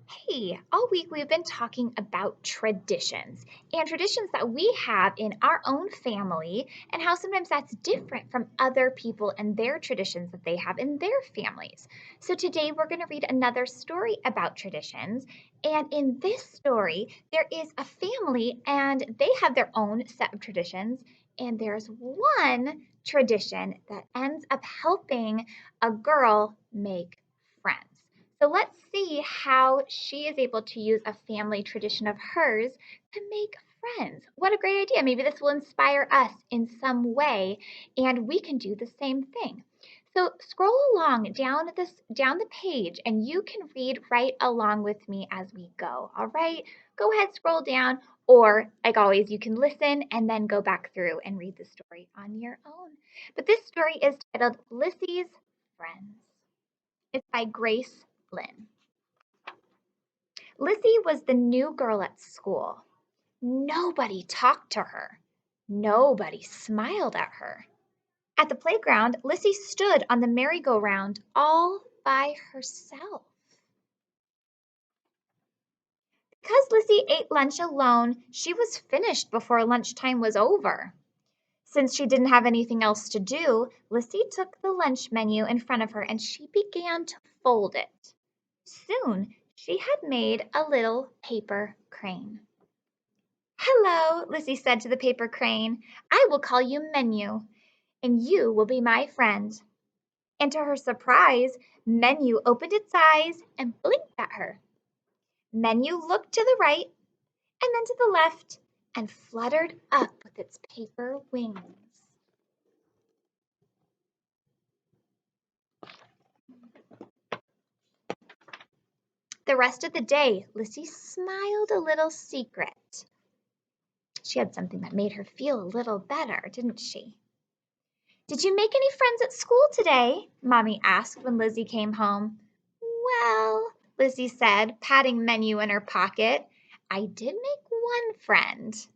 Hey, all week we've been talking about traditions and traditions that we have in our own family and how sometimes that's different from other people and their traditions that they have in their families. So today we're going to read another story about traditions. And in this story, there is a family and they have their own set of traditions. And there's one tradition that ends up helping a girl make friends. So let's see how she is able to use a family tradition of hers to make friends. What a great idea. Maybe this will inspire us in some way and we can do the same thing. So scroll along down the page and you can read right along with me as we go. All right? Go ahead, scroll down, or like always you can listen and then go back through and read the story on your own. But this story is titled Lissy's Friends. It's by Grace Lynn. Lissy was the new girl at school. Nobody talked to her. Nobody smiled at her. At the playground, Lissy stood on the merry-go-round all by herself. Because Lissy ate lunch alone, she was finished before lunchtime was over. Since she didn't have anything else to do, Lissy took the lunch menu in front of her and she began to fold it. Soon, she had made a little paper crane. "Hello," Lissy said to the paper crane. "I will call you Menu, and you will be my friend." And to her surprise, Menu opened its eyes and blinked at her. Menu looked to the right and then to the left and fluttered up with its paper wings. The rest of the day, Lissy smiled a little secret. She had something that made her feel a little better, didn't she? "Did you make any friends at school today?" Mommy asked when Lizzie came home. "Well," Lizzie said, patting Menu in her pocket, "I did make one friend."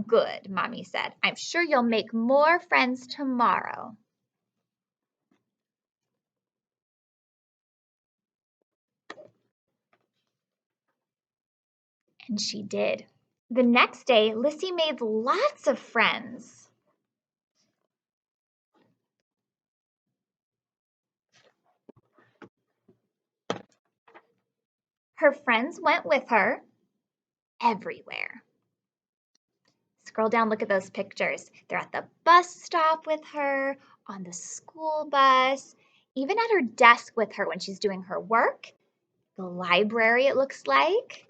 "Good," Mommy said. "I'm sure you'll make more friends tomorrow." And she did. The next day, Lissy made lots of friends. Her friends went with her everywhere. Scroll down, look at those pictures. They're at the bus stop with her, on the school bus, even at her desk with her when she's doing her work, the library, it looks like.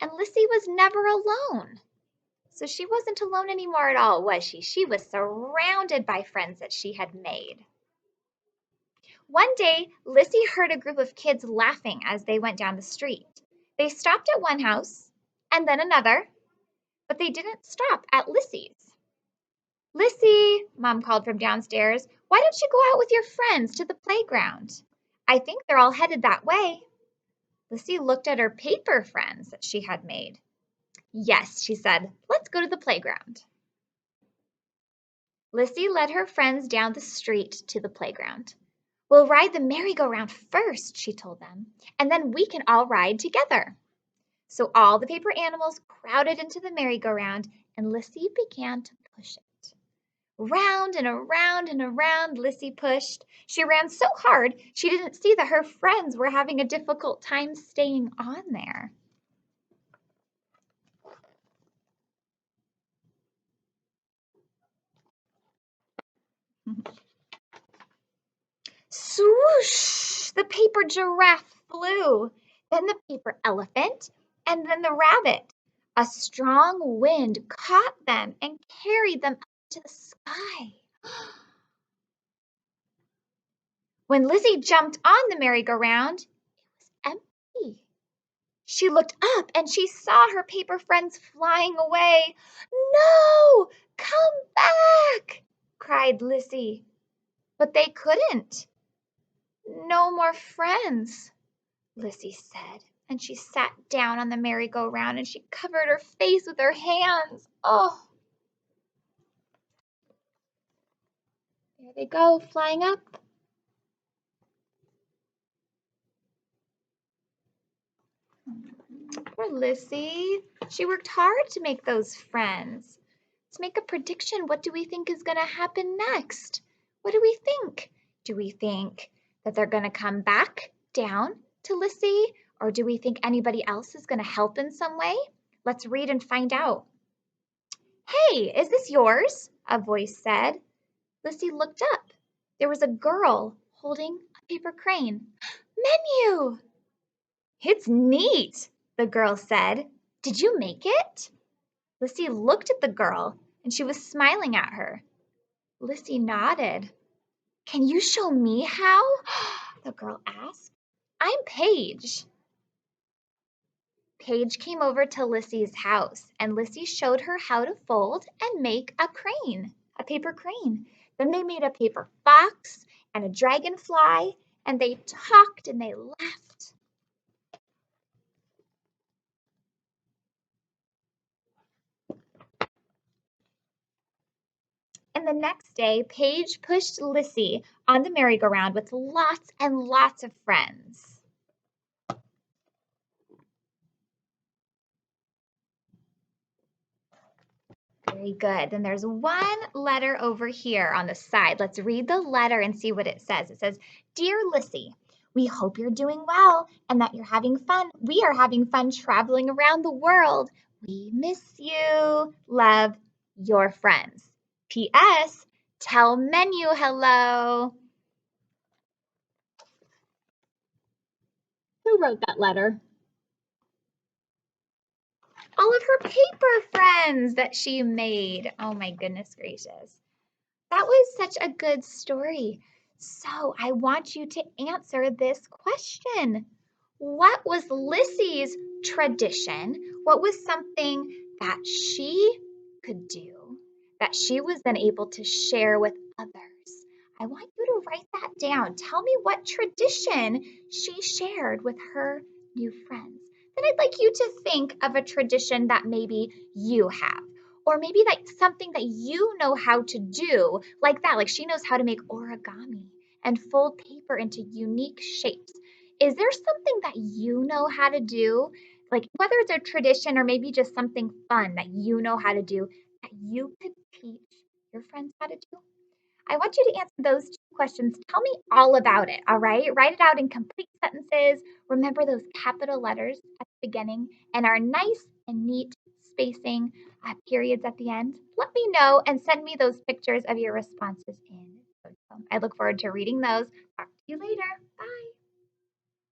And Lissy was never alone. So she wasn't alone anymore at all, was she? She was surrounded by friends that she had made. One day, Lissy heard a group of kids laughing as they went down the street. They stopped at one house and then another, but they didn't stop at Lissy's. "Lissy," Mom called from downstairs, "why don't you go out with your friends to the playground? I think they're all headed that way." Lissy looked at her paper friends that she had made. "Yes," she said, "let's go to the playground." Lissy led her friends down the street to the playground. "We'll ride the merry-go-round first," she told them, "and then we can all ride together." So all the paper animals crowded into the merry-go-round, and Lissy began to push it. Round and around and around Lissy pushed. She ran so hard she didn't see that her friends were having a difficult time staying on there. Swoosh! The paper giraffe flew, then the paper elephant, and then the rabbit. A strong wind caught them and carried them up to the sky. When Lizzie jumped on the merry-go-round, it was empty. She looked up and she saw her paper friends flying away. "No! Come back!" cried Lizzie. But they couldn't. "No more friends," Lissy said, and she sat down on the merry-go-round and she covered her face with her hands. Oh, there they go, flying up. Poor Lissy. She worked hard to make those friends. Let's make a prediction. What do we think is going to happen next? What do we think? Do we think that they're going to come back down to Lissy? Or do we think anybody else is going to help in some way? Let's read and find out. Hey, is this yours? A voice said. Lissy looked up. There was a girl holding a paper crane. Menu! It's neat, the girl said. Did you make it? Lissy looked at the girl, and she was smiling at her. Lissy nodded. Can you show me how? The girl asked. I'm Paige. Paige came over to Lissy's house, and Lissy showed her how to fold and make a crane, a paper crane. Then they made a paper fox and a dragonfly, and they talked and they laughed. And the next day, Paige pushed Lissy on the merry-go-round with lots and lots of friends. Very good. Then there's one letter over here on the side. Let's read the letter and see what it says. It says, Dear Lissy, we hope you're doing well and that you're having fun. We are having fun traveling around the world. We miss you. Love, your friends. P.S. Tell Menu hello. Who wrote that letter? All of her paper friends that she made. Oh my goodness gracious. That was such a good story. So I want you to answer this question. What was Lissy's tradition? What was something that she could do that she was then able to share with others? I want you to write that down. Tell me what tradition she shared with her new friends. Then I'd like you to think of a tradition that maybe you have. Or maybe like something that you know how to do, like that. Like she knows how to make origami and fold paper into unique shapes. Is there something that you know how to do? Like whether it's a tradition or maybe just something fun that you know how to do that you could teach your friends how to do? I want you to answer those two questions. Tell me all about it, all right? Write it out in complete sentences. Remember those capital letters at the beginning and our nice and neat spacing periods at the end. Let me know and send me those pictures of your responses in. I look forward to reading those. Talk to you later. Bye.